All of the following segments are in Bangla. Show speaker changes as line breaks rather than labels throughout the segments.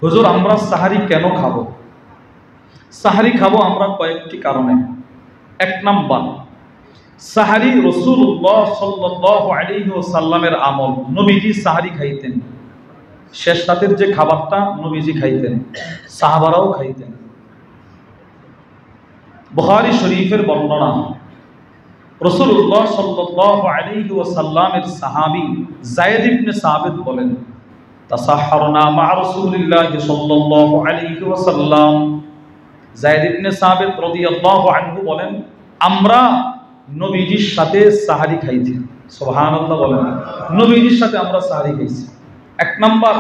হুজুর আমরা সাহারি কেন খাবো? সাহারি খাবো আমরা কয়েকটি কারণে। এক নাম্বার, সাহারি রাসূলুল্লাহ সাল্লাল্লাহু আলাইহি ওয়াসাল্লামের আমল। নবীজি সাহারি খাইতেন, শেষ রাতের যে খাবারটা নবীজি খাইতেন, সাহাবারাও খাইতেন। বুখারী শরীফের বর্ণনা, রাসূলুল্লাহ সাল্লাল্লাহু আলাইহি ওয়াসাল্লামের সাহাবী যায়েদ ইবনে সাবিত বলেন, তাসাহহারনা মা রাসূলিল্লাহি সাল্লাল্লাহু আলাইহি ওয়াসাল্লাম। যায়েদ ইবনে সাবিত রাদিয়াল্লাহু আনহু বলেন, আমরা নবীজির সাথে সাহারি খাইছি। সুবহানাল্লাহ বলেন, নবীজির সাথে আমরা সাহারি খাইছি। এক নাম্বার,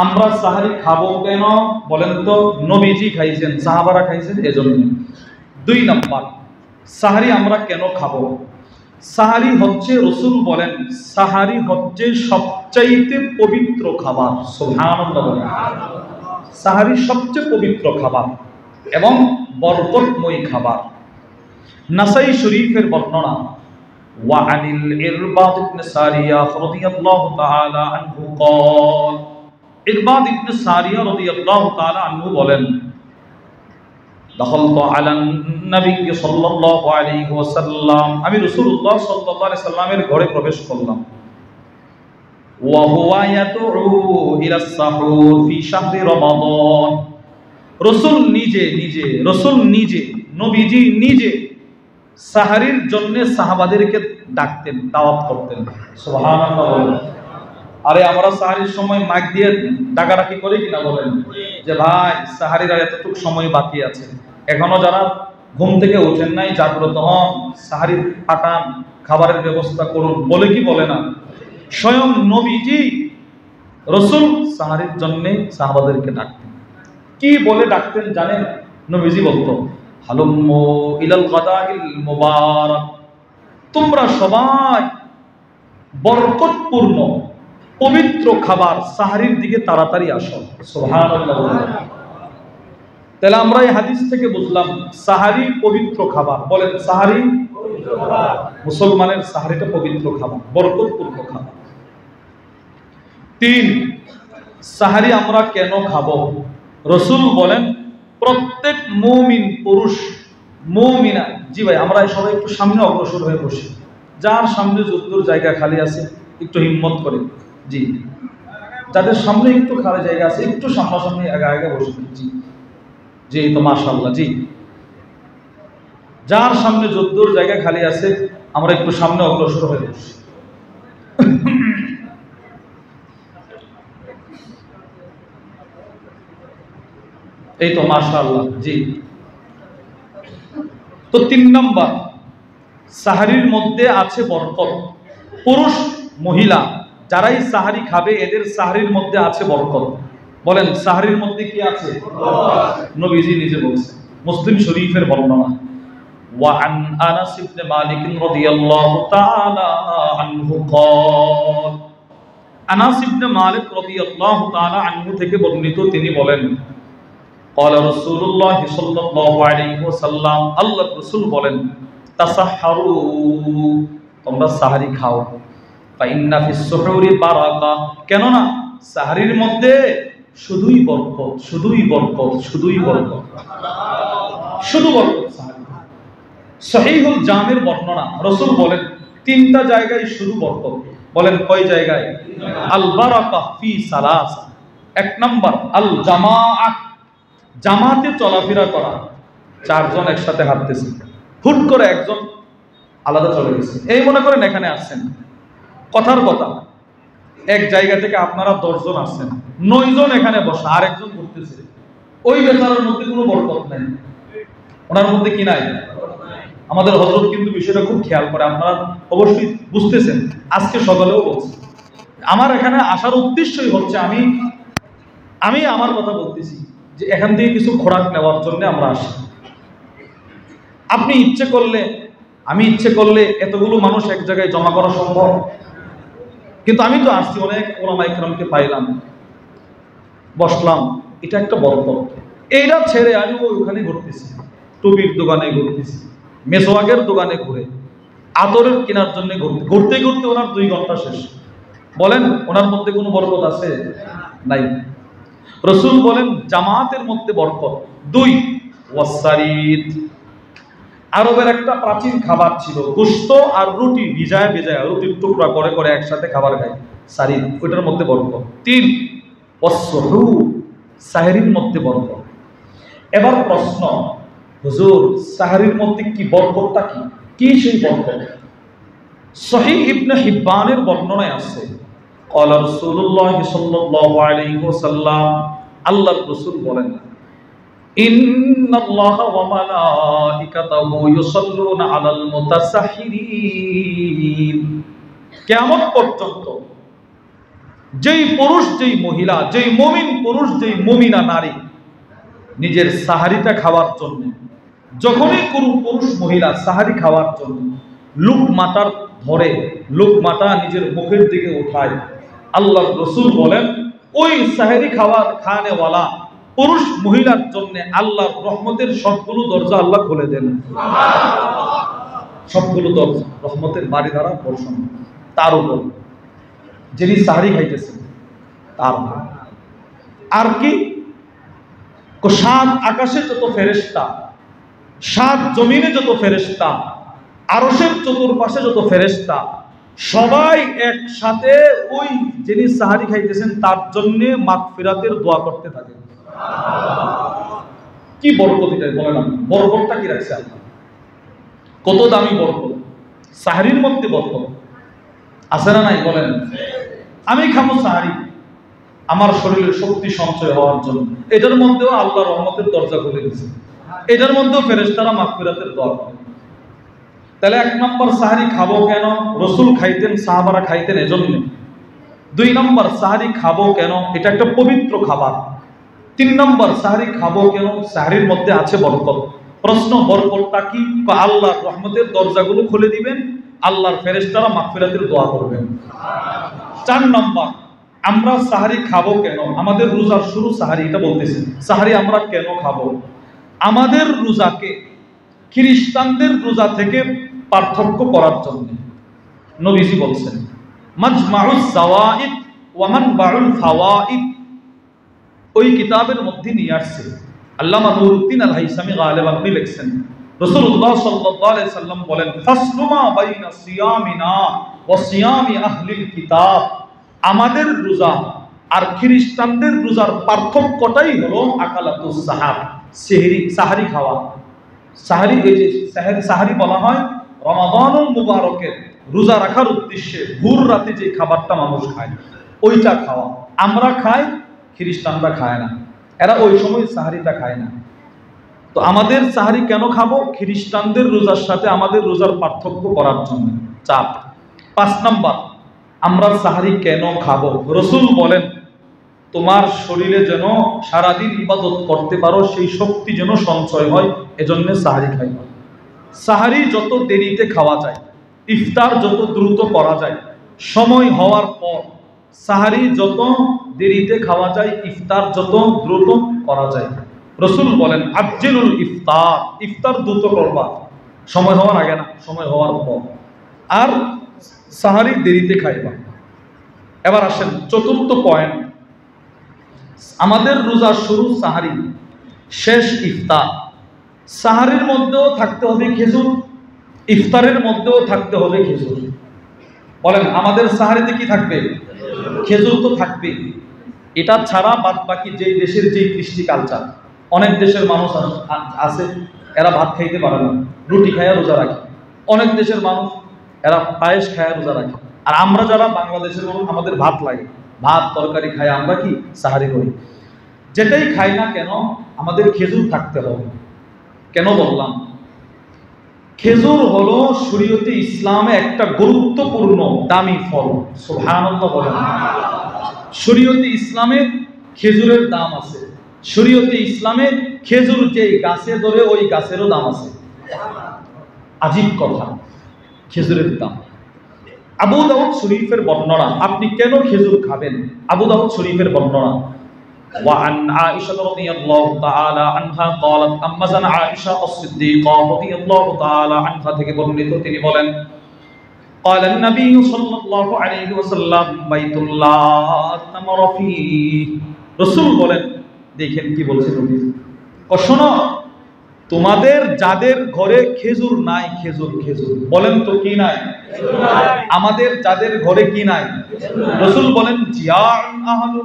আমরা সাহারি খাবো কেন বলেন তো? নবীজি খাইছেন, সাহাবারা খাইছেন, এজন্য। দুই নাম্বার, সাহারি আমরা কেন খাবো? সাহারি হচ্ছে, রাসূল বলেন, সাহারি হচ্ছে সবচাইতে পবিত্র খাবার। সুবহানাল্লাহ বলেন, সাহারি সবচেয়ে পবিত্র খাবার এবং বরকতময় খাবার। নাসাই শরীফের বর্ণনা, ওয়া আনিল ইরবাদ ইবনে সারিয়া রাদিয়াল্লাহু তাআলা আনহু قال, ইরবাদ ইবনে সারিয়া রাদিয়াল্লাহু তাআলা আনহু বলেন, দাখালতু আলান নবী সাল্লাল্লাহু আলাইহি ওয়াসাল্লাম, আমি রাসূলুল্লাহ সাল্লাল্লাহু আলাইহি সাল্লামের ঘরে প্রবেশ করলাম। ওয়া হুয়া ইয়াদউ ইলা সাহুর ফি শাহরি রমাদান, রাসূল নিজে নবীজি নিজে সাহারির জন্য সাহাবাদেরকে ডাকতেন, দাওয়াত করতেন। সুবহানাল্লাহ। আরে আমরা সাহারির সময় মাইক দিয়ে ডাকাডাকি করি কিনা বলেন, যে ভাই সাহারির আর এতটুকু সময় বাকি আছে, এখনো যারা ঘুম থেকে ওঠেন নাই জাগ্রত হন, সাহারির পাঠান, খাবারের ব্যবস্থা করুন, বলে কি বলে না? স্বয়ং নবীজি রাসূল সাহারির জন্য সাহাবাদেরকে ডাকতেন। কি বলে ডাকতেন জানেন? নবীজি বলতো, হালুম্মু ইলাল গাদাইল মুবারাক, তোমরা সবাই বরকতপূর্ণ পবিত্র খাবার সাহারির দিকে তাড়াতাড়ি আসো। সুবহানাল্লাহ। তাহলে আমরা এই হাদিস থেকে বুঝলাম সাহারি পবিত্র খাবার। বলেন, সাহারি পবিত্র খাবার। মুসলমানের সাহারিটা পবিত্র খাবার, বরকতপূর্ণ খাবার। তিন, সাহারি আমরা কেন খাবো? রাসূল বলেন, প্রত্যেক মুমিন পুরুষ, মুমিনা, জি ভাই আমরা সবাই একটু সামনে অগ্রসর হয়ে বসি, যার সামনে যতদূর জায়গা খালি আছে একটু হিম্মত করে, জি, যাদের সামনে একটু খালি জায়গা আছে একটু সামনাসামনি আগে বসে, জি জি, তো মাশাআল্লাহ, জি, যার সামনে যতদূর জায়গা খালি আছে আমরা একটু সামনে অগ্রসর হয়ে বসি। এই তো মাশাআল্লাহ, জি। তো তিন নাম্বার, সাহারির মধ্যে আছে বরকত। পুরুষ মহিলা যারাই সাহারি খাবে এদের সাহারির মধ্যে আছে বরকত। বলেন, সাহারির মধ্যে কি আছে? নবীজি নিজে বলছেন, মুসলিম শরীফের বর্ণনা, ওয়া আন আনাস ইবনে মালিক রাদিয়াল্লাহু তাআলা আনহু قال, আনাস ইবনে মালিক রাদিয়াল্লাহু তাআলা আনহু থেকে বর্ণিত, তিনি বলেন, قال রাসূলুল্লাহ সাল্লাল্লাহু আলাইহি ওয়াসাল্লাম, আল্লাহর রাসূল বলেন, তাসাহহারু, তোমরা সাহারি খাও, ফাইন্না ফিস সুহুরি বারাকা, কেননা সাহারির মধ্যে শুধুই বরকত, শুধুই বরকত, শুধুই বরকত, শুধু বরকত। সাহারি সহিহুল জামির বর্ণনা, রাসূল বলেন তিনটা জায়গায় শুধু বরকত। বলেন কয় জায়গায়? আল বারাকা ফি সালাসা, এক নাম্বার আল জামাআত, জামাতে চলাফেরা করা, চারজন একসাথে হাঁটতেছে, হুট করে একজন আলাদা চলে গেছে, এই মনে করেন এখানে আসছেন, কথার কথা এক জায়গা থেকে আপনারা 10 জন আসছেন, 9 জন এখানে বসা, আর একজন ঘুরতেছে, ওই বেচারার মধ্যে কোনো বরকত নাই, ওনার মধ্যে কি নাই? আমাদের হযরত কিন্তু বিষয়টা খুব খেয়াল করে, আপনারা অবশ্যই বুঝতেছেন, আজকে সকালেও বলছি, আমার এখানে আসার উদ্দেশ্যই হচ্ছে আমি আমার কথা বলতেছি যে এখান থেকে কিছু খোরাক নেওয়ার জন্য আমরা আসি। আপনি ইচ্ছে করলে, আমি ইচ্ছে করলে এতগুলো মানুষ এক জায়গায় জমা করা সম্ভব, কিন্তু আমি তো আসছি, অনেক ওলামা ইকরামকে পাইলাম, বসলাম, এটা একটা বরকত। এইটা ছেড়ে আমি ওখানে ঘুরতেছি, টুপির দোকানে ঘুরতেছি, মেসওয়াকের দোকানে ঘুরে, আতরের কেনার জন্য ঘুরতে ঘুরতে ওনার 2 ঘন্টা শেষ। বলেন ওনার মধ্যে কোনো বরকত আছে? নাই। রাসূল বলেন জামাতের মধ্যে বরকত। 2 ওয়াসারিদ, আরবের একটা প্রাচীন খাবার ছিল, গোশত আর রুটি ভিজায় ভিজায় রুটির টুকরা করে করে একসাথে খাবার খায়, সারিদ, ওইটার মধ্যে বরকত। 3 ওয়াসহুর, সাহরির মধ্যে বরকত। এবার প্রশ্ন, হুজুর সাহরির মধ্যে কি বরকতটা কি? কি সেই বরকত? সহিহ ইবনে হিব্বানের বর্ণনায় আছে, ক্বালা রাসূলুল্লাহ সাল্লাল্লাহু আলাইহি ওয়াসাল্লাম, আল্লাহর রাসূল বলেন, ইন্নাল্লাহা ওয়া মালাইকাতাহু ইউসাল্লুনা আলাল মুতাসাহহিরিন। কিয়ামত পর্যন্ত যেই পুরুষ, যেই মহিলা, যেই মুমিন পুরুষ, যেই মুমিনা নারী নিজের সাহারিটা খাওয়ার জন্য, যখনই কোনো পুরুষ মহিলা সাহারি খাওয়ার জন্য লুকমাটার ধরে, লুকমাটা নিজের মুখের দিকে উঠায়, আল্লাহর রাসূল বলেন ওই সাহারি খানেওয়ালা পুরুষ মহিলার জন্য আল্লাহর রহমতের সবগুলো দরজা আল্লাহ খুলে দেন। সবগুলো দরজা রহমতের বাড়ি দ্বারা বর্ষণ তার উপর, যিনি সাহারি খাইতেছেন তার। আর কি, 7 আকাশে যত ফেরেশতা, 7 জমিনে যত ফেরেশতা, আরশের চতুর্পাশে যত ফেরেশতা, সবাই একসাথে ওই যিনি সাহারি খাইতেছেন তার জন্য মাগফিরাতের দোয়া করতে থাকে। কি বরকত এটা বলেন, বরকতটা কি রাখছে আল্লাহ? কত দামি বরকত! সাহারির মধ্যে বরকত আছে না নাই বলেন? আমি খাবো সাহারি আমার শরীরের শক্তি সঞ্চয় হওয়ার জন্য, এটার মধ্যেও আল্লাহ রহমতের দরজা খুলে দিয়েছে, এটার মধ্যেও ফেরেশতারা মাগফিরাতের দোয়া করে। তাহলে 1 নম্বর সাহারি খাবো কেন? রাসূল খাইতেন, সাহাবারা খাইতেন এজন্য। 2 নম্বর সাহারি খাবো কেন? এটা একটা পবিত্র খাবার। 3 নম্বর সাহারি খাবো কেন? সাহারির মধ্যে আছে বরকত। প্রশ্ন, বরকতটা কি? আল্লাহর রহমতের দরজাগুলো খুলে দিবেন, আল্লাহর ফেরেশতারা মাগফিরাতের দোয়া করবেন। 4 নম্বর, আমরা সাহারি খাবো কেন? আমাদের রোজার শুরু সাহারি, এটা বলতেছি। সাহারি আমরা কেন খাবো? আমাদের রোজাকে খ্রিস্টানদের রোজা থেকে পার্থক্য করার জন্য নবীজি বলছেন, মাজমাউজ যাওয়াইদ ওয়া মানবাউল ফাওয়াইদ, ওই কিতাবের মধ্যে নিয়ে আসছে। আল্লামা নুরউদ্দিন আল হাইসামি গালিব আপনি লিখছেন, রাসূলুল্লাহ সাল্লাল্লাহু আলাইহি সাল্লাম বলেন, ফাসলু মা বাইনা সিয়ামিনা ওয়া সিয়ামি আহলিল কিতাব, আমাদের রোজা আর খ্রিস্টানদের রোজার পার্থক্যটাই হলো আকালাতুস সাহার, সাহারি খাওয়া। সাহারি, এই যে সাহারি বলা হয় রমাদানুল মুবারকের রোজা রাখার উদ্দেশ্যে ভোর রাতে যে খাবারটা মানুষ খায় ওইটা খাওয়া। আমরা খাই, খ্রিস্টানরা খায় না, এরা ওই সময় সাহারিটা খায় না। তো আমাদের সাহারি কেন খাবো? খ্রিস্টানদের রোজার সাথে আমাদের রোজার পার্থক্য করার জন্য। 4 5 নম্বর, আমরা সাহারি কেন খাবো? রাসূল বলেন, তোমার শরীরে যেন সারাদিন ইবাদত করতে পারো, সেই শক্তি যেন সঞ্চয় হয়, এজন্য সাহারি খাইবা। সাহারি যত দেরিতে খাওয়া যায়, ইফতার যত দ্রুত করা যায়, সময় হওয়ার পর সাহারি যত দেরিতে খাওয়া যায়, ইফতার যত দ্রুত করা যায়। রাসূল বলেন, আজ্জিলুল ইফতার, ইফতার দ্রুত করবা, সময় হওয়ার আগে না, সময় হওয়ার পর। আর সাহারি দেরিতে খাইবা। এবার আসেন 4th পয়েন্ট, আমাদের রোজা শুরু সাহারি, শেষ ইফতার। সাহারির মধ্যেও থাকতে হবে খেজুর, ইফতারের মধ্যেও থাকতে হবে খেজুর। বলেন আমাদের সাহারিতে কি থাকবে? খেজুর তো থাকবে। এটা ছাড়া বাদ বাকি যেই দেশের যেই কৃষ্টি কালচার, অনেক দেশের মানুষ আছে এরা ভাত খাইতে পারে না, রুটি খায়া রোজা রাখে। অনেক দেশের মানুষ এরা পায়েস খায়া রোজা রাখে। আর আমরা যারা বাংলাদেশের মানুষ, আমাদের ভাত লাগে, ভাত তরকারি খায় আমরা কি সাহারি করি। যেটাই খাই না কেন আমাদের খেজুর থাকতে হবে। কেন বললাম? খেজুর হলো শরীয়তে ইসলামে একটা গুরুত্বপূর্ণ দামি ফল। সুবহানাল্লাহ বলেন। শরীয়তে ইসলামে খেজুরের দাম আছে। শরীয়তে ইসলামে খেজুর যেই গাছে ধরে ওই গাছেরও দাম আছে। আজীব কথা, খেজুরের দাম। আবু দাউদ শরীফের বর্ণনা, আপনি কেন খেজুর খাবেন? আবু দাউদ শরীফের বর্ণনা, وعن عائشة رضي الله تعالى عنها قالت, أما زن عائشة الصديقة رضي الله تعالى عنها থেকে বর্ণিত, তিনি বলেন, قال النبي صلى الله عليه وسلم بيت الله تمر فيه, রাসূল বলেন, দেখেন কি বলছে নবী, শোনো, তোমাদের যাদের ঘরে খেজুর নাই, খেজুর খেজুর বলেন তো কি নাই? আমাদের যাদের ঘরে কি নাই? রাসূল বলেন জিয়াউন আহলু,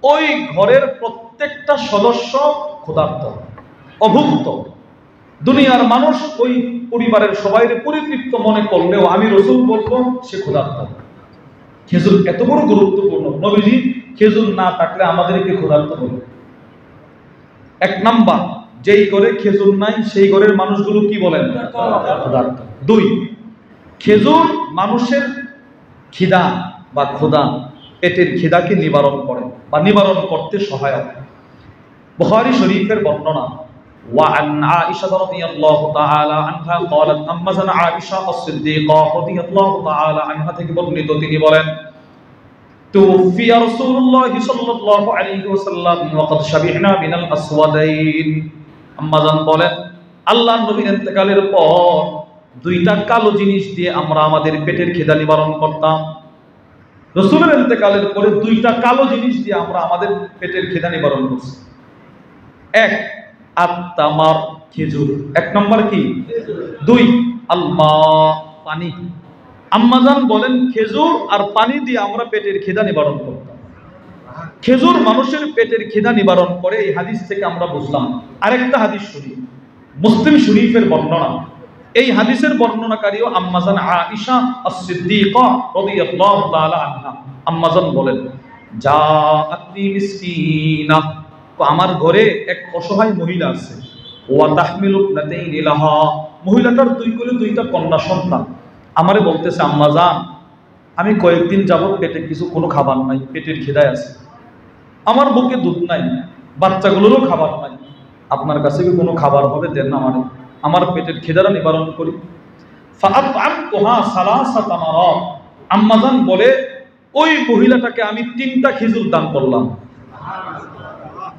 ওই ঘরের প্রত্যেকটা সদস্য ক্ষুধার্ত, অভুক্ত। দুনিয়ার মানুষ ওই পরিবারের সবাই পরিতৃপ্ত মনে করলেও আমি রাসূল বলবো সে ক্ষুধার্ত। খেজুর এত বড় গুরুত্বপূর্ণ, নবীজি খেজুর না থাকলে আমাদেরকে ক্ষুধার্ত বলে। এক নাম্বার, যেই ঘরে খেজুর নাই সেই ঘরের মানুষগুলো কি বলেন? ক্ষুধার্ত। দুই, খেজুর মানুষের খিদা বা ক্ষুধা, পেটের খিদাকে নিবারণ করে বা নিবারণ করতে সহায়ক। বুখারী শরীফের বর্ণনা, وعن عائشة رضي الله تعالى عنها قالت أما زن عائشة الصديقة رضي الله تعالى عنها থেকে বর্ণিত, তিনি বলেন توفي رسول الله صلى الله عليه وسلم وقد شبعنا من الأسودين। আম্মা জান বলেন, আল্লাহর নবীর ইন্তেকালের পর দুইটা কালো জিনিস দিয়ে আমরা আমাদের পেটের খিদা নিবারণ করতাম। রাসূলের ইন্তেকালের পরে দুইটা কালো জিনিস দিয়ে আমরা আমাদের পেটের খিদা নিবারণ করছি। এক, আত-তামার, খেজুর। এক নম্বর কি? দুই, আল-মা, পানি। আম্মা জান বলেন খেজুর আর পানি দিয়ে আমরা পেটের খিদা নিবারণ করতাম। খেজুর মানুষের পেটের খিদা নিবারণ করে, এই হাদিস থেকে আমরা বুঝলাম। আরেকটা হাদিস শুনি, মুসলিম শরীফের বর্ণনা। এই হাদিসের বর্ণনাকারীও আম্মা জান আয়েশা আস-সিদ্দিকা রাদিয়াল্লাহু তাআলা আনহা। আম্মা জান বলেন, জাআতনি মিসকিনা, আমার ঘরে এক অসহায় মহিলা আছে, ওয়া তাহমিলু ইবনাতাইনি লাহা, মহিলাটার দুই কোলে দুইটা কন্যা সন্তান। আমারে বলতেছে, আম্মা জান, আমি কয়েকদিন যাবত পেটে কোনো খাবার নাই, পেটের খিদায় আছে, আমার বুকে দুধ নাই, বাচ্চাগুলোরও খাবার নাই, আপনার কাছে কি কোনো খাবার হবে? দেন না আমারে, আমার পেটের খিদাটা নিবারণ করি। ফাআতআমতুহা সালাসাতা মারাত, আম্মা জান বলে ওই মহিলাটাকে আমি 3টা খেজুর দান করলাম।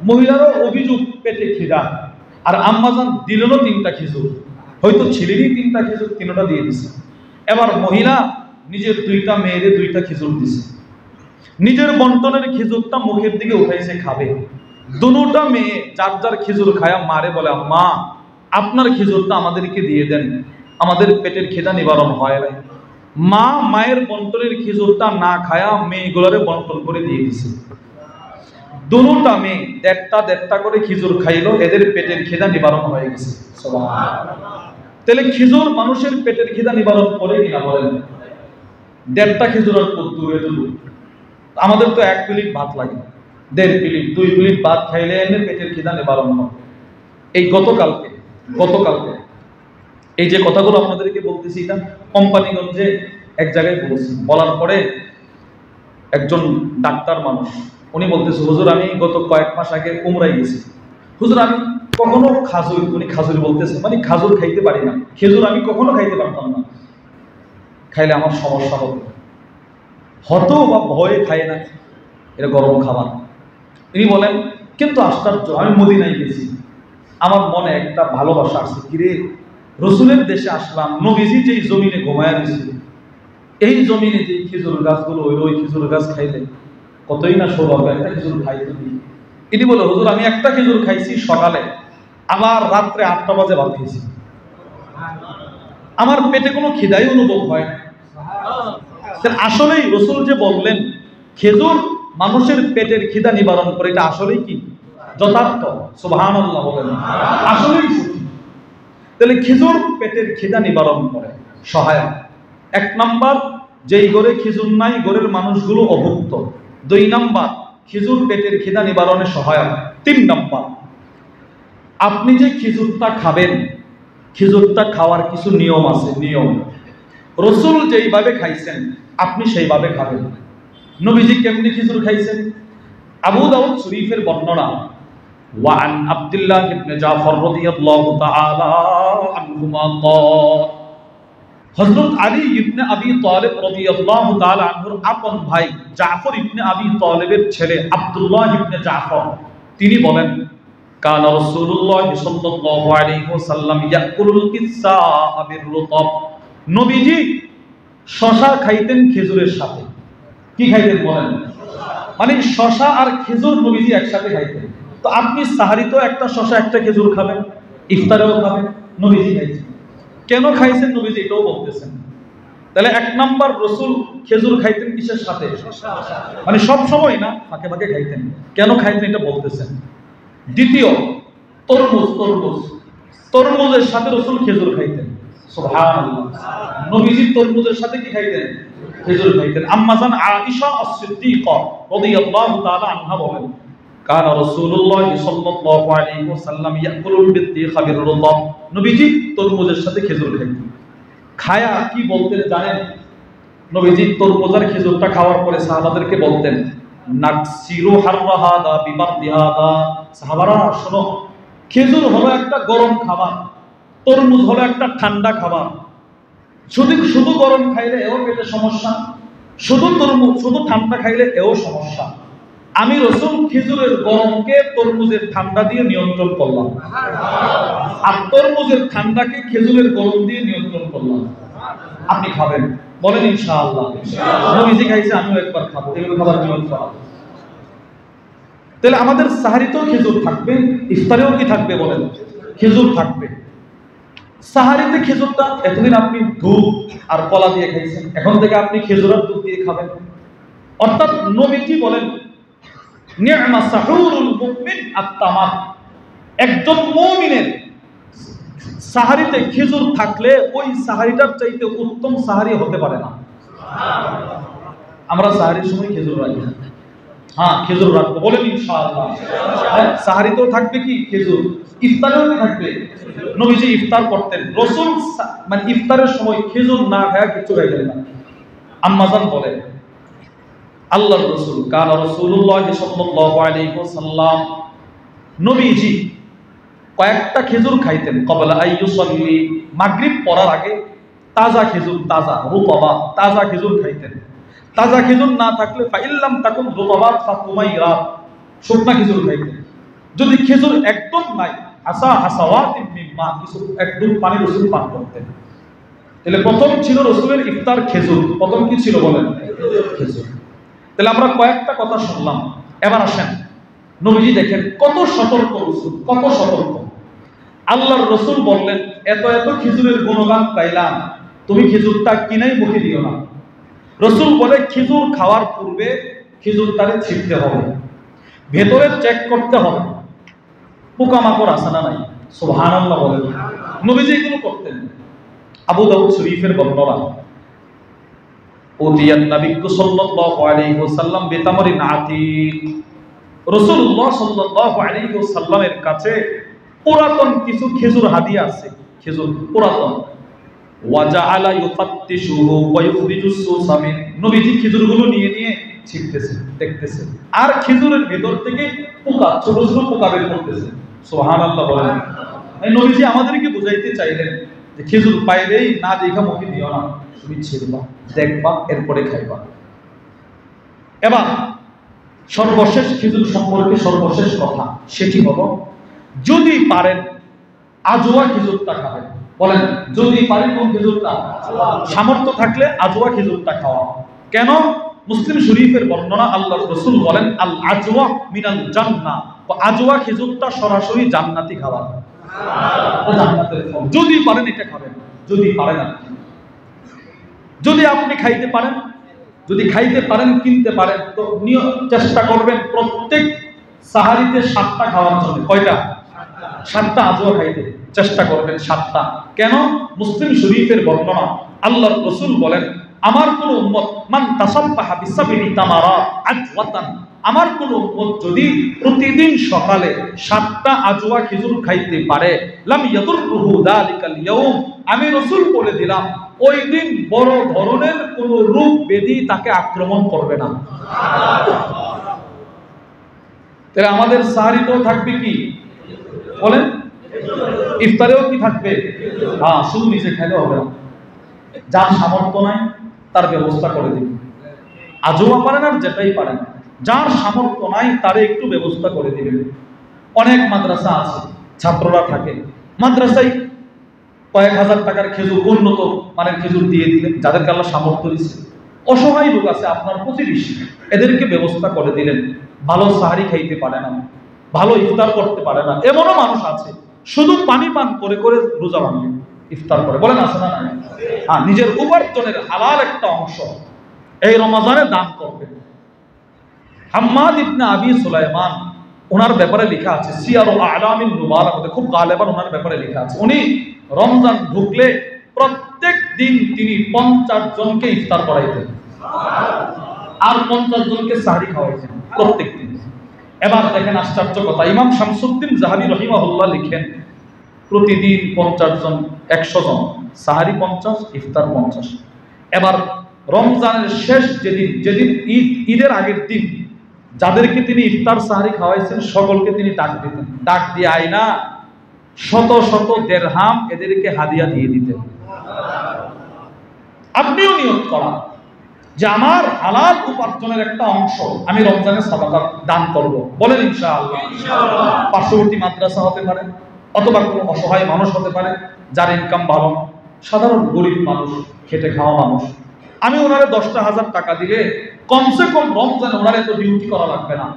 মহিলারও অভিযোগ পেটে খিদা, আর আম্মা জান দিলেনও 3টা খেজুর, হয়তো ছেলেরই 3টা খেজুর, 3টা দিয়ে দিছে। এবার মহিলা নিজের 2টা মেয়েদের 2টা খেজুর দিছে, নিজের বন্টনের খেজুরটা মুখের দিকে উঠাইছে খাবে। দুটোটা মেয়ে যার যার খেজুর খায়া মারে বলে, আম্মা আপনার খেজুরটা আমাদেরকে দিয়ে দেন, আমাদের পেটের খিদা নিবারণ হয় নাই। মা মায়ের বন্টনের খেজুরটা না খায়া মেয়েগুলোরে বন্টন করে দিয়ে দিছে। দুটোটা মেয়ে 1.5 করে খেজুর খাইলো, এদের পেটের খিদা নিবারণ হয়ে গেছে। সুবহানাল্লাহ। তাহলে খেজুর মানুষের পেটের খিদা নিবারণ করে কিনা বলেন? 1.5টা খেজুর আর দূরে দিল, আমাদের তো 1 প্লেট ভাত লাগে, 1.5 প্লেট 2 প্লেট ভাত খাইলে এনে পেটের খিদা নিবারণ হয়। এই গতকালকে এই যে কথাগুলো আপনাদেরকে বলতেছি, এটা কোম্পানিগঞ্জে এক জায়গায় বলছি, বলার পরে একজন ডাক্তার মানুষ, উনি বলতেছে, হুজুর আমি গত কয়েক মাস আগে উমরায় গেছি, হুজুর আমি কখনো খাজুর, উনি খাজুর বলতেছে, মানে খাজুর খাইতে পারি না, খেজুর আমি কখনো খাইতে পারতাম না, খাইলে আমার সমস্যা হতো বা ভয়ে খাই না, এটা গরম খাবার। তিনি বলেন, কিন্তু আশ্চর্য, আমি মদিনায় গেছি, আমার মনে একটা ভালোবাসা আসছে, কিরে রসুলের দেশে আসলাম, নবীজি যেই জমিনে ঘুমায়া দিয়েছিল, এই জমিনে যে খেজুর গাছগুলো, ওই খেজুর গাছ খাইলে কতই না সৌভাগ্য, একটা খেজুর খাইতে দিই। ইনি বলে, হুজুর আমি একটা খেজুর খাইছি সকালে, আবার রাত্রে 8টা বাজে ভাত খেয়েছি, আমার পেটে কোনো খিদাই অনুভব হয় না। আসলেই রসুল যে বললেন খেজুর মানুষের পেটের খিদা নিবারণ করে, এটা আসলেই কি যথার্থ? সুবহানাল্লাহ বলেন, আসলেই সত্যি। তাহলে খেজুর পেটের খিদা নিবারণ করে, সহায়ক। 1 নাম্বার, যেই ঘরে খেজুর নাই ঘরের মানুষগুলো অভুক্ত। 2 নাম্বার, খেজুর পেটের খিদা নিবারণে সহায়ক। 3 নাম্বার, আপনি যে খেজুরটা খাবেন, খেজুরটা খাওয়ার কিছু নিয়ম আছে, নিয়ম। রসুল যেইভাবে খাইছেন আপনি সেইভাবে খাবেন। নবীজি কেমনি খেজুর খাইছেন? আবু দাউদ শরীফের বর্ণনা, ওয়ান আব্দুল্লাহ ইবনে জাফর রাদিয়াল্লাহু তাআলা আনহুমা ক্বাল, হযরত আলী ইবনে আবি তালিব রাদিয়াল্লাহু তাআলা আনহুর আপন ভাই জাফর ইবনে আবি তালিবের ছেলে আব্দুল্লাহ ইবনে জাফর, তিনি বলেন, কানা রাসূলুল্লাহ সাল্লাল্লাহু আলাইহি ওয়াসাল্লাম ইয়াকুলুল কিসা বির-রুতাব, নবীজি শশা খাইতেন খেজুরের সাথে। কি খাইতেন বলেন? মানে শশা আর খেজুর নবীজি একসাথে খাইতেন। তো আপনি সাহারিতেও একটা শশা একটা খেজুর খাবেন, ইফতারেও খাবেন, নবীজি খাইছেন। কেন খাইছেন নবীজি এটাও বলতেছেন। তাহলে এক নাম্বার, রসুল খেজুর খাইতেন কিসের সাথে? মানে সব সময় না, ফাঁকে ফাঁকে খাইতেন। কেন খাইতেন এটা বলতেছেন। দ্বিতীয়, তরমুজ, তরমুজের সাথে রসুল খেজুর খাইতেন। সুবহানাল্লাহ। নবীজি তরমুজের সাথে কি খাইতেন? খেজুর খাইতেন। আম্মাজান আয়েশা আস-সিদ্দিকা রাদিয়াল্লাহু তাআলা আনহা বলেন, কানা রাসূলুল্লাহ সাল্লাল্লাহু আলাইহি ওয়াসাল্লাম ইয়াকুলুল বিত্তিখা বির-রুতাব। নবীজি তরমুজের সাথে খেজুর খাইতেন। খায়া কি বলতেন জানেন? নবীজি তরমুজ আর খেজুরটা খাওয়ার পরে সাহাবাদেরকে বলতেন, নাকসিরু হাররাহাদা বিবারদিহাদা। সাহাবারা শোনো, খেজুর হলো একটা গরম খাবার, তরমুজ হলো একটা ঠান্ডা খাবার। শুধু গরম খাইলে এও পেটে সমস্যা, শুধু ঠান্ডা খাইলে এও সমস্যা। আমি রাসূল খেজুরের গরমকে তরমুজের ঠান্ডা দিয়ে নিয়ন্ত্রণ করলাম, আর তরমুজের ঠান্ডাকে খেজুরের গরম দিয়ে নিয়ন্ত্রণ করলাম। আপনি খাবেন? বলেন ইনশাআল্লাহ। নবীজি খাইছে, আমিও একবার খাবো, এগুলো খাবার নিয়ন্ত্রণ। তাহলে আমাদের সাহারিতেও খেজুর থাকবে, ইফতারেও কি থাকবে? বলেন, খেজুর থাকবে। সাহারিতে খেজুরটা, এতদিন আপনি দুধ আর কলা দিয়ে খাইছেন, এখন থেকে আপনি খেজুর আর দুধ দিয়ে খাবেন। অর্থাৎ নবীজি বলেন, নি'মা সাহুরুল মুমিন আত-তামার। একজন মুমিনের সাহারিতে খেজুর থাকলে ওই সাহারিটার চাইতে উত্তম সাহারি হতে পারে না। আমরা সাহারির সময় খেজুর রাখি, হ্যাঁ খেজুর রাখবো, বলেন ইনশাআল্লাহ। সাহারিতেও থাকবে কি? খেজুর। ইফতারেও থাকবে। নবীজি ইফতার করতেন, রাসূল মানে ইফতারের সময় খেজুর না খায় কিছু খাইতেন না। আম্মাজান বলেন, আল্লাহর রাসূল কানা রাসূলুল্লাহ সাল্লাল্লাহু আলাইহি ওয়াসাল্লাম, নবীজি কয়েকটা খেজুর খাইতেন। ক্বাবলা আইয়ুসাল্লি, মাগরিব পড়ার আগে তাজা খেজুর, তাজা রুতাবা, তাজা খেজুর খাইতেন। তাজা খেজুর না থাকলে ফাইল্লাম তাকুন রুতাবাত ফাতুমাইরাত, শুকনা খেজুর খাইতেন। যদি খেজুর একদম নাই, আসা হাসাওয়াতিন মিম্মা, কিছু একদম পানি রাসূল পান করতেন। তাহলে প্রথম ছিল রাসূলের ইফতার খেজুর। প্রথম কি ছিল বলেন? খেজুর। তাহলে আমরা কয়েকটা কথা শুনলাম। এবার আসেন, নবীজি দেখেন কত সতর্ক রাসূল, কত সতর্ক। আল্লাহর রাসূল বললেন, এত এত খেজুরের গুণগান পাইলাম, তুমি খেজুরটা কিনাই মুখে দিও না। রাসূল বলে, খেজুর খাওয়ার পূর্বে খেজুরটারে ছিঁড়তে হবে, ভেতরে চেক করতে হবে পোকামাকড় আছে না নাই। সুবহানাল্লাহ বলেন। নবীজি এগুলো করতেন। আবু দাউদ শরীফের বর্ণনা, উতিয়ান নবী সাল্লাল্লাহু আলাইহি ওয়াসাল্লাম বিতামরিন আতীক। রাসূলুল্লাহ সাল্লাল্লাহু আলাইহি ওয়াসাল্লামের কাছে পুরাতন কিছু খেজুর হাদিয়া আছে, খেজুর পুরাতন। ওয়াজাআলা ইউফাত্তিশুহু ওয়া ইখরিজুস সুসা মিন। নবীজি খেজুরগুলো নিয়ে নিয়ে ছিঁড়তেছেন, দেখতেছেন, আর খেজুরের ভেতর থেকে পোকা, ছোট ছোট পোকা বের করতেছে। সুবহানাল্লাহ বলেন। এই নবীজি আমাদেরকে বুঝাইতে চাইলেন যে খেজুর পাইলেই না দেখা মুখে দিও না, তুমি ছিঁড়বা, দেখবা, এরপরে খাইবা। এবার সর্বশেষ খেজুর সম্পর্কে সর্বশেষ কথা, সেটি হলো যদি পারেন আজওয়া খেজুরটা খাবেন। বলেন, যদি পারেন কোন খেজুরটা? সামর্থ্য থাকলে আজওয়া খেজুরটা খাওয়া। কেন? মুসলিম শরীফের বর্ণনা, আল্লাহর রাসূল বলেন, আল আজওয়া মিনাল জান্নাহ। আজওয়া খেজুরটা সরাসরি জান্নাতি খাবার, জান্নাতের ফল। যদি পারেন এটা খাবেন, যদি পারেন আপনি, যদি আপনি খাইতে পারেন, যদি খাইতে পারেন, কিনতে পারেন, তো চেষ্টা করবেন প্রত্যেক সাহারিতে 7টা খাওয়ার জন্য। কয়টা? 7টা আজওয়া খাইতে চেষ্টা করবেন, 7টা। কেন? মুসলিম শরীফের বর্ণনা, আল্লাহর রাসূল বলেন, আমার কোন উম্মত মান তাসাব্বাহা বিসাবঈ তামারাত আজওয়াতান, আমার কোন উম্মত যদি প্রতিদিন সকালে 7টা আজওয়া খেজুর খাইতে পারে, লাম ইয়াদুররুহু যালিকাল ইয়াউম, আমি রাসূল বলে দিলাম ওই দিন বড় ধরনের কোন রোগ ব্যাধি তাকে আক্রমণ করবে না। তাহলে আমাদের সাহারিতেও থাকবে কি? বলেন, ইফতারেও কি থাকবে? হ্যাঁ, শুধু নিজে খাইলে হবে না, যার সামর্থ্য নাই তার ব্যবস্থা করে দিন। আজওয়া পারেন আর যেটাই পারেন, যার সামর্থ্য নাই তারে একটু ব্যবস্থা করে দিবেন। অনেক মাদ্রাসা আছে, ছাত্ররা থাকে, মাদ্রাসায় কয়েক হাজার টাকার খেজুর, উন্নত মানের খেজুর দিয়ে দিলেন, যাদেরকে আল্লাহ সামর্থ্য দিচ্ছে। অসহায় লোক আছে আপনার প্রতিবেশী, এদেরকে ব্যবস্থা করে দিলেন। ভালো সাহারি খাইতে পারে না, ভালো ইফতার করতে পারে না, এমনও মানুষ আছে শুধু পানি পান করে করে রোজা ভাঙে, ইফতার করে। বলেন আছে না? হ্যাঁ, নিজের উপার্জনের হালাল একটা অংশ এই রমজানে দান করবে। হাম্মাদ ইবনে আবি সুলাইমান, ওনার ব্যাপারে লেখা আছে সিয়ারু আলামিন নুবালার মধ্যে, খুব গালেবান ওনার ব্যাপারে লেখা আছে, উনি রমজান ঢুকলে প্রত্যেক দিন তিনি 50 জনকে ইফতার করাইতেন আর 50 জনকে সাহরি খাওয়াইতেন প্রত্যেক দিন। এবার দেখেন আশ্চর্য কথা, ইমাম শামসুদ্দিন জাহাবি রহিমাহুল্লাহ লিখেন প্রতিদিন 50 জন, 100 জন, সাহারি 50, ইফতার 50। এবার রমজানের শেষ যেদিন ঈদের আগের দিন যাদেরকে তিনি ইফতার সাহারি খাওয়াইছেন সকলকে তিনি ডাক দিতেন, ডাক দিয়ে আয়না শত শত দেরহাম এদেরকে হাদিয়া দিয়ে দিতেন। আপনিও নিয়ত করা যে আমার হালাল উপার্জনের একটা অংশ আমি রমজানের সাদাকা দান করব, বলেন ইনশাআল্লাহ। পার্শ্ববর্তী মাদ্রাসা হতে পারে, অথবা কোনো অসহায় মানুষ হতে পারে যার ইনকাম ভালো, সাধারণ গরিব মানুষ, খেটে খাওয়া মানুষ। আমি ওনারে 10,000 টাকা দিলে কমসে কম রমজানে ওনারে তো ডিউটি করা লাগবে না,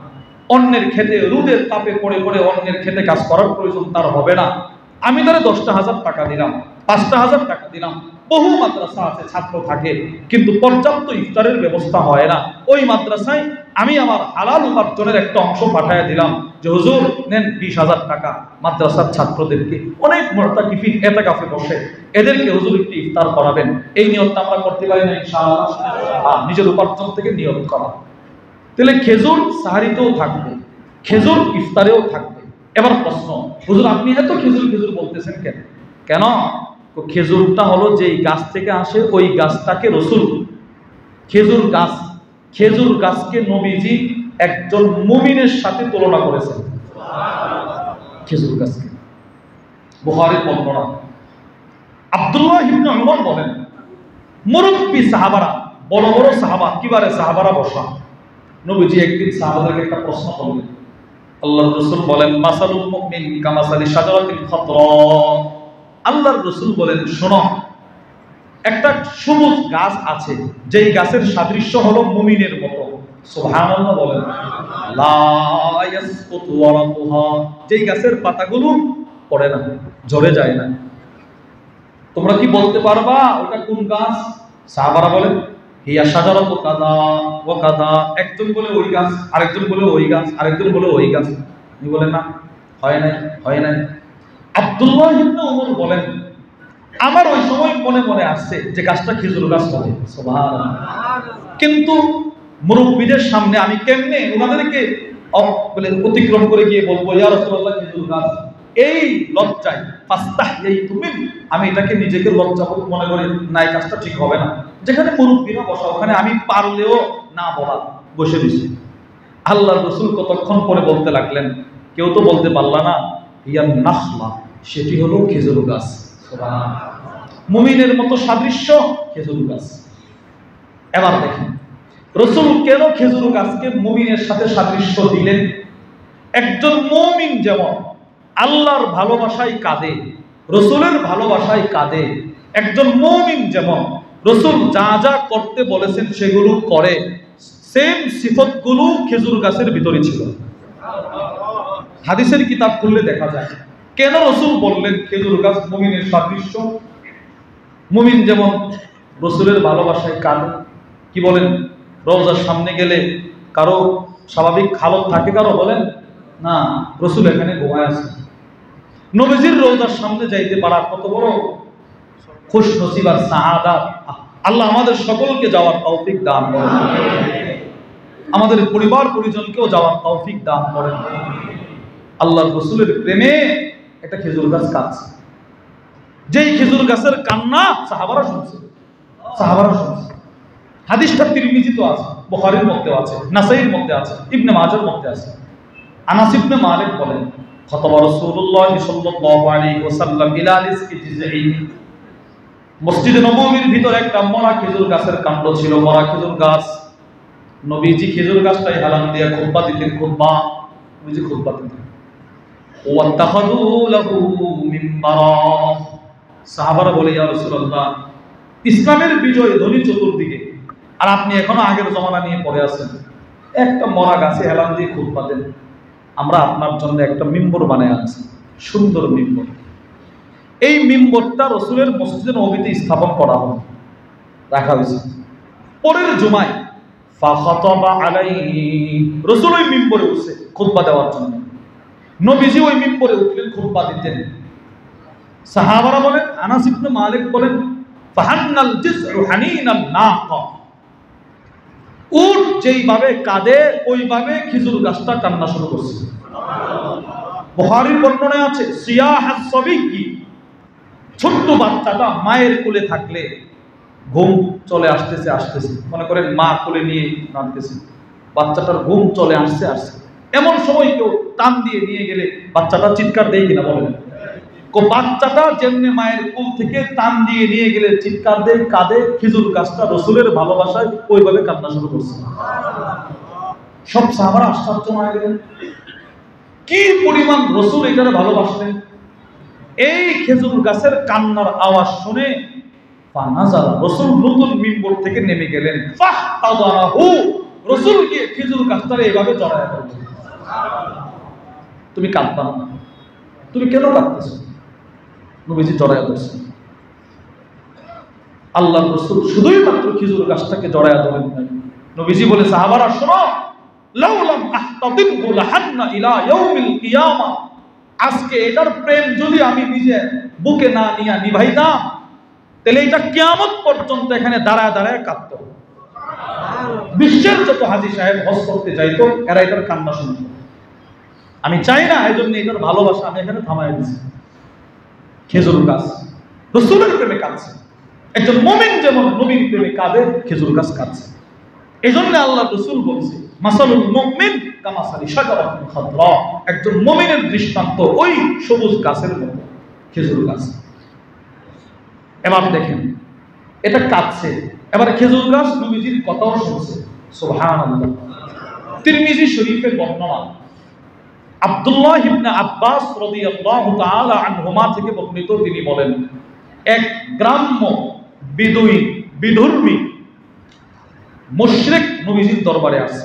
অন্যের খেতে রোদের তাপে পড়ে পড়ে অন্যের খেতে কাজ করার প্রয়োজন তার হবে না। আমি তারে 10,000 টাকা দিলাম, 5,000 টাকা দিলাম। বহু মাদ্রাসা আছে ছাত্র থাকে কিন্তু পর্যাপ্ত ইফতারের ব্যবস্থা হয় না, ওই মাদ্রাসায় আমি আমার হালাল উপার্জনের একটা অংশ পাঠায় দিলাম যে হুজুর নেন 20,000 টাকা মাদ্রাসার ছাত্রদেরকে, অনেক মুতাকিফিন ইতিকাফে বসে এদেরকে হুজুর একটু ইফতার করাবেন। এই নিয়তটা আমরা করতে পারি না ইনশাআল্লাহ? নিজের উপার্জন থেকে নিয়ত করা। তাহলে খেজুর সাহারিতেও থাকবে, খেজুর ইফতারেও থাকবে। এবার প্রশ্ন, হুজুর আপনি এত খেজুর খেজুর বলতেছেন কেন? কেন? খেজুরটা হলো যেই গাছ থেকে আসে ওই গাছটাকে রসুল, খেজুর গাছকে নবীজি একজন মুমিনের সাথে তুলনা করেছেন। খেজুর গাছকে, বুখারীর বর্ণনা। আব্দুল্লাহ ইবনে উমর বলেন, মুরব্বী সাহাবারা, বড় বড় সাহাবা, কিবারে সাহাবারা বসা, নবীজি একদিন সাহাবাদেরকে একটা প্রশ্ন করলেন। আল্লাহর রাসূল বলেন, মাসালুল মুমিন কামাসালি শাজারাতিল খাদরা। আল্লাহর রাসূল বলেন, শোনো, একটা সবুজ গাছ আছে যেই গাছের সাদৃশ্য হলো মুমিনের মতো। সুবহানাল্লাহ বলেন। লা ইয়াসকুতু ওয়ারাকুহা, যেই গাছের পাতাগুলো পড়ে না, ঝরে যায় না। তোমরা কি বলতে পারবা ওটা কোন গাছ? সাহাবারা বলেন, হিয়া শাজারাতু কাযা ওয়া কাযা। একজন বলে ওই গাছ, আরেকজন বলে ওই গাছ, আরেকজন বলে ওই গাছ। উনি বলেন না, হয় নাই, হয় নাই। আব্দুল্লাহ ইবনে ওমর বলেন, আমার ওই সময় মনে মনে আসছে যে গাছটা খেজুর গাছ হবে। সুবহানাল্লাহ। কিন্তু মুরব্বিদের সামনে আমি কেমনে ওনাদেরকে বলে অতিক্রম করে গিয়ে বলবো ইয়া রাসূলুল্লাহ খেজুর গাছ? এই লজ্জায় ফাস্তাহইতু মিন, আমি এটাকে নিজেকে লজ্জাবোধ মনে করি, না এই কাজটা ঠিক হবে না। যেখানে মুরব্বিরা বসা ওখানে আমি পারলেও না বলা, বসে দিছি। আল্লাহর রাসূল কতক্ষণ পরে বলতে লাগলেন, কেউ তো বলতে পারলা না, ইয়ান নাখলা, সেটি হলো খেজুর গাছ। সুবহানাল্লাহ। মুমিনের মতো সাদৃশ্য খেজুর গাছ। এবার দেখেন রাসূল কেন খেজুর গাছকে মুমিনের সাথে সাদৃশ্য দিলেন? একজন মুমিন যেমন আল্লাহর ভালোবাসায় কাঁদে, রাসূলের ভালোবাসায় কাঁদে, একজন মুমিন যেমন রাসূল যা যা করতে বলেছেন সেগুলো করে, সেম সিফতগুলো খেজুর গাছের ভিতরে ছিল। হাদিসের কিতাব খুললে দেখা যায় কেন রাসূল বললেন খেজুর গাছ মুমিনের সাদৃশ্য। মুমিন যেমন রাসূলের ভালোবাসায় কাঁদে, কি বলেন, রওজার সামনে গেলে কারো স্বাভাবিক হালত থাকে, কারো বলেন না, রাসূল এখানে ঘুমায় আছে। নবীজির রওজার সামনে যাইতে পারা কত বড় খুশনসিব আর সাআদাত। আল্লাহ আমাদের সকলকে যাওয়ার তৌফিক দান করেন, আমাদের পরিবার পরিজনকেও যাওয়ার তৌফিক দান করেন। আল্লাহর রাসূলের প্রেমে একটা খেজুর গাছ কাঁদছে, যেই খেজুর গাছের কান্না সাহাবারা শুনছে, সাহাবারা শুনছে। হাদিসটা তিরমিজিতে আছে, বুখারীর মধ্যে আছে, নাসাঈর মধ্যে আছে, ইবনে মাজাহর মধ্যে আছে। আনাস ইবনে মালিক বলেন, খাতাবা রাসূলুল্লাহ সাল্লাল্লাহু আলাইহি ওয়াসাল্লাম ইলা রিজকি জিজঈ। মসজিদে নববীর ভিতর একটা মরা খেজুর গাছের কাণ্ড ছিল, মরা খেজুর গাছ। নবীজি খেজুর গাছটাই হেলান দিয়ে খুতবা দিতেন, খুতবা, নবীজি খুতবা দিতেন। ওয়াত্তাখাযু লাহু মিম্বারা। সাহাবারা বলে, ইয়া রাসূলুল্লাহ, ইসলামের বিজয় ধ্বনি চতুর্দিকে, আর আপনি এখনো আগের জমানা নিয়ে পড়ে আছেন। একটা মরা গাছে হেলান দিয়ে খুতবা দেন। আমরা আপনার জন্য একটা মিম্বর বানায় আনছি, সুন্দর মিম্বর। এই মিম্বরটা রসুলের মসজিদে নববীতে স্থাপন করা হবে, রাখা হয়েছে। পরের জুমায় ফাখাতাবা আলাইহি, রসুল ওই মিম্বরে উঠছে খুতবা দেওয়ার জন্য। নবীজি ওই মিম্বরে উঠলেন, খুতবা দিতেন। সাহাবারা বলেন, আনাস ইবনে মালিক বলেন, ফাহান্নাল জিসউ হানিনান নাকা, উট যেইভাবে কাঁদে ওইভাবে খেজুর গাছটা কান্না শুরু করছে। বুখারীর বর্ণনায় আছে, সিয়াহাস সাবিকি, ছোট্ট বাচ্চাটা মায়ের কোলে থাকলে ঘুম চলে আসতেছে আসতেছে, মনে করেন মা কোলে নিয়ে নামতেছে, বাচ্চাটার ঘুম চলে আসছে আসছে। এমন সময় কেউ টান দিয়ে নিয়ে গেলে বাচ্চাটা চিৎকার দেয় কিনা বলেন? বাচ্চাটা যেমনি মায়ের কোল থেকে টান দিয়ে নিয়ে গেলে চিৎকার দেয়, কাঁদে, খেজুর গাছটা রসুলের ভালোবাসায় ওইভাবে কান্না শুরু করছে। সব সাহাবারা আশ্চর্য হয়ে গেলেন, কি পরিমাণ রসুল এটারে ভালোবাসলেন। এই খেজুর গাছের কান্নার আওয়াজ শুনে রসুল নতুন মিম্বর থেকে নেমে গেলেন, রসুল গিয়ে খেজুর গাছটারে এইভাবে জড়ায় ধরলেন। তুমি কাঁদবা না, তুমি কেন কাঁদতেছো? নবীজি জড়ায় ধরছেন। আল্লাহ রসুল শুধুই মাত্র খেজুর গাছটাকে জড়ায় ধরেন নাই। নবীজি বলে, সাহাবারা শোনো, লাউলাম আহতাদিবু লাহান্না ইলা ইয়াউমিল কিয়ামা, আজকে এটার প্রেম যদি আমি নিজে বুকে না নিয়ে নিভাইতাম, তাহলে এটা কিয়ামত পর্যন্ত এখানে দাঁড়ায় দাঁড়ায় কাঁদতো। বিশ্বের যত হাজী সাহেব হজ করতে যাইতো, এরা এটার কান্না শুনতো। আমি চাই না, এই জন্য এটার ভালোবাসা আমি এখানে থামাই দিচ্ছি। খেজুর গাছ রসুলের প্রেমে কাঁদছে। একজন মুমিন যেমন নবীর প্রেমে কাঁদে, খেজুর গাছ কাঁদছে। এই জন্য আল্লাহ রসুল বলছে, মাসালুল মুমিন কামাসালি শাজারাতিন খাদরা, একজন মুমিনের দৃষ্টান্ত ওই সবুজ গাছের মতো, খেজুর গাছ। এবার দেখেন, এটা কাঁদছে, এবার খেজুর গাছ নবীজির কথাও শুনছে। সুবহানাল্লাহ। তিরমিজি শরীফের বর্ণনা, আব্দুল্লাহ ইবনে আব্বাস রাদিয়াল্লাহু তাআলা আনহুমা থেকে বর্ণিত, তিনি বলেন, এক গ্রাম্য বিধর্মী মুশরিক নবীজির দরবারে আসে।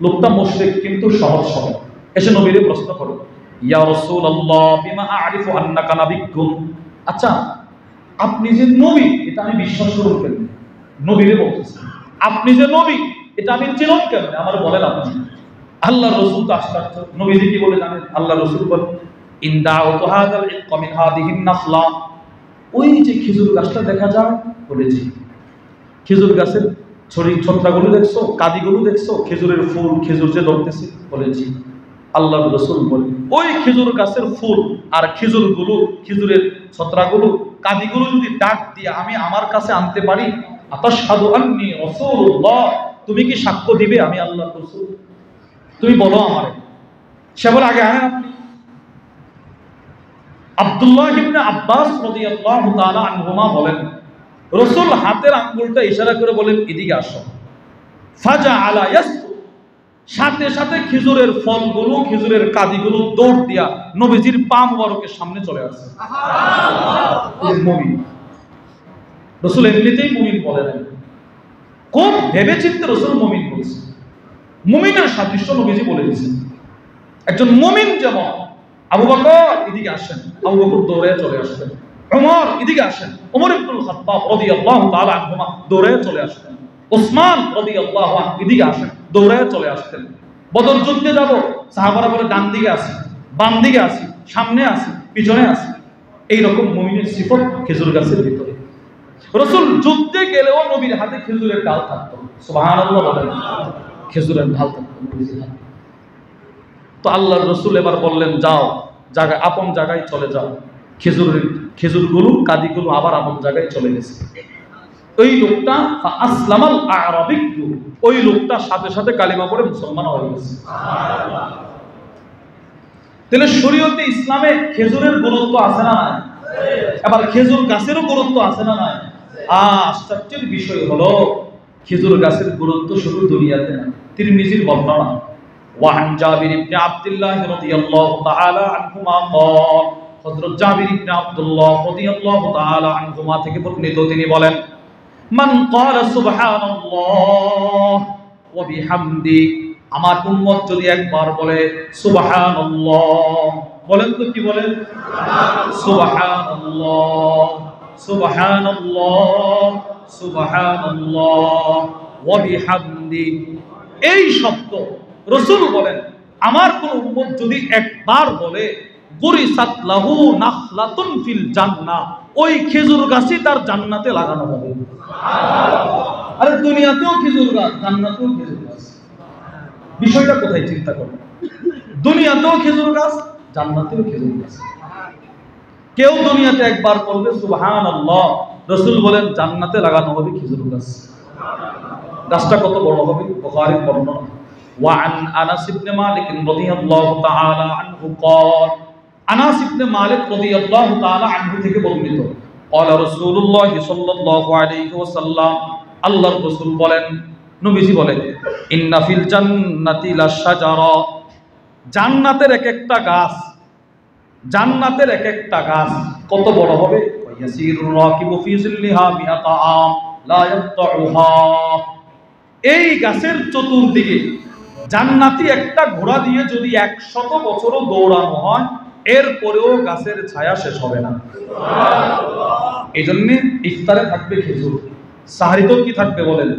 লোকটা মুশরিক কিন্তু সহজ সরল, এসে নবীরে প্রশ্ন করে, ইয়া রাসূলুল্লাহ বিমা আ'রিফু আন্নাকা নাবিয়্যুন, আচ্ছা আপনি যে নবী এটা আমি বিশ্বাস করব কেন? নবীরে বলতেছে, আপনি যে নবী এটা আমি চিনব কেন? আমার বলেন আপনি। আল্লাহ রসুল তো আশ্চর্য। নবীজি কি বলে জানেন? আল্লাহ রসুল বলেন, ইনদাউতু হাযাল ইক্কা মিন হাযিহিন নাখলা, ওই যে খেজুর গাছটা দেখা যায়, বলেছি খেজুর গাছের ছত্রাগুলো দেখছো, কাদিগুলো দেখছো, খেজুরের ফুল, খেজুর যে ধরতেছে, বলেছি। আল্লাহ রসুল বলেন, ওই খেজুর গাছের ফুল আর খেজুরগুলো, খেজুরের ছত্রাগুলো, কাদিগুলো যদি ডাক দিয়ে আমি আমার কাছে আনতে পারি, আতাশহাদু আন্নী রাসূলুল্লাহ, তুমি কি সাক্ষ্য দিবে আমি আল্লাহর রাসূল? তুমি বলো আমারে। সে বলে, আগে আনেন আপনি। আব্দুল্লাহ ইবনে আব্বাস রাদিয়াল্লাহু তাআলা আনহুমা বলেন, রাসূল হাতের আঙ্গুলটা ইশারা করে বলেন, এদিকে আসো। ফাজাআলা ইয়াসু, সাথে সাথে খেজুরের ফলগুলো, খেজুরের কাদিগুলো দৌড় দিয়া নবীজির পা মুবারকের সামনে চলে আসছে। সুবহানাল্লাহ। মুমিন রাসূল এমনিতেই মুমিন বলে নাই, খুব ভেবে চিন্তে রাসূল মুমিন বলছে। মুমিনের সাদৃশ্য নবীজি বলে দিয়েছেন। একজন মুমিন যেমন, আবু বকর এদিকে আসেন, আবু বকর দৌড়ে চলে আসতেন। ওমর এদিকে আসেন, ওমর ইবনুল খাত্তাব রাদিয়াল্লাহু তাআলা আনহুমা দৌড়ে চলে আসতেন। ওসমান রাদিয়াল্লাহু আনহু এদিকে আসেন, দৌড়ে চলে আসতেন। বদর যুদ্ধে যাব, সাহাবারা বলে ডান দিকে আসি, বাম দিকে আসি, সামনে আসি, পিছনে আসি। এইরকম মুমিনের সিফত খেজুর গাছের ভিতরে। রাসূল যুদ্ধে গেলেও নবীর হাতে খেজুরের ডাল থাকতো। সুবহানাল্লাহ বলেন, খেজুরের ঢাল থাকতো নবীজির হাতে। তো আল্লাহর রাসূল এবার বললেন, যাও জায়গা, আপন জায়গায় চলে যাও। খেজুরগুলো, কাদিগুলো আবার আপন জায়গায় চলে গেছে। ওই লোকটা আসলামাল আরাবিয়্যু, ওই লোকটা সাথে সাথে কালিমা পড়ে মুসলমান হয়ে গেছে। সুবহানাল্লাহ। তাহলে শরীয়তে ইসলামে খেজুরের গুরুত্ব আছে না নাই? এবার খেজুর গাছেরও গুরুত্ব আছে না নাই? আশ্চর্যের বিষয় হলো, খেজুর গাছের গুরুত্ব শুধু দুনিয়াতে না। তিরমিজির বর্ণনা, ওয়ান জাবির ইবনে আব্দুল্লাহ রাদিয়াল্লাহু তাআলা আনহুমা قال, হযরত জাবির ইবনে আব্দুল্লাহ রাদিয়াল্লাহু তাআলা আনহুমা থেকে বর্ণিত, তিনি বলেন, মান ক্বালা সুবহানাল্লাহ ওয়া বিহামদি, আমার উম্মত যদি একবার বলে সুবহানাল্লাহ, বলেন তো কি বলেন? সুবহানাল্লাহ সুবহানাল্লাহ সুবহানাল্লাহ ওয়া বিহামদি, এই শব্দ রাসূল বলেন আমার কোন উম্মত যদি একবার বলে গুরিসাত লাহু নাখলাতুন ফিল জান্নাহ, ওই খেজুর গাছই তার জান্নাতে লাগানো হবে। সুবহানাল্লাহ। আরে দুনিয়াতেও খেজুর গাছ, জান্নাতেও খেজুর গাছ, বিষয়টা কোথায় চিন্তা করুন। দুনিয়াতেও খেজুর গাছ, জান্নাতেও খেজুর গাছ। কেউ দুনিয়াতে একবার বলবে সুবহানাল্লাহ, রাসূল বলেন জান্নাতে লাগানো হবে খেজুর গাছ। গাছটা কত বড় হবে? বুখারীর বর্ণনা। ওয়া আন আনাস ইবনে মালিক রাদিয়াল্লাহু তাআলা আনহু قال, আনাস ইবনে মালিক রাদিয়াল্লাহু তাআলা আনহু থেকে বর্ণিত, قال রাসূলুল্লাহ সাল্লাল্লাহু আলাইহি ওয়াসাল্লাম, আল্লাহর রাসূল বলেন, নবীজি বলেন, ইন্না ফিল জান্নাতি লাশাজারা, জান্নাতের এক একটা গাছ, জান্নাতের এক একটা গাছ কত বড় হবে? ইয়াসিরুর রাকিবু ফি জিল্লিহা মিআতা আম লা ইয়াতউহা, এই গাছের চতুর্দিকে জান্নাতি একটা ঘোড়া দিয়ে যদি 100 বছরও দৌড়ানো হয়, এরপরেও গাছের ছায়া শেষ হবে না। সুবহানাল্লাহ। এই জন্য ইফতারে থাকবে খেজুর, সাহরিতেও কি থাকবে বলেন?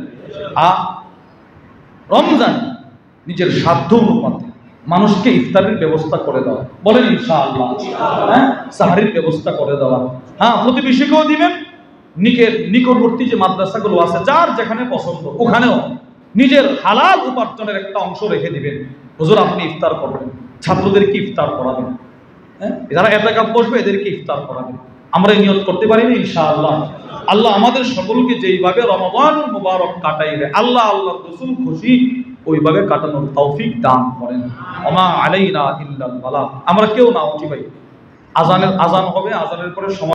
রমজান নিজের সাধ্য অনুপাতে মানুষকে ইফতারের ব্যবস্থা করে দেওয়া, বলেন ইনশাআল্লাহ। হ্যাঁ, সাহরির ব্যবস্থা করে দেওয়া। হ্যাঁ, প্রতিবেশীকেও দিবেন, নিকটবর্তী যে মাদ্রাসাগুলো আছে যার যেখানে পছন্দ ওখানেও নিজের হালাল উপার্জনের একটা অংশ রেখে দিবেন। হুজুর আপনি ইফতার করবেন, ছাত্রদেরকে ইফতার করাবেন, হ্যাঁ, যারা এতেকাফ বসবে এদেরকে ইফতার করাবেন। আমরা এই নিয়ত করতে পারি না ইনশাআল্লাহ? আল্লাহ আমাদের সকলকে যেইভাবে রমাদানুল মুবারক কাটাইবে আল্লাহ আল্লাহর রাসূল খুশি ওইভাবে কাটানোর তৌফিক দান করেন। ওমা আলাইনা ইল্লাল বালাগ। আমরা কেউ না উঠি ভাই, আজান হবে, আজানের পরে সময়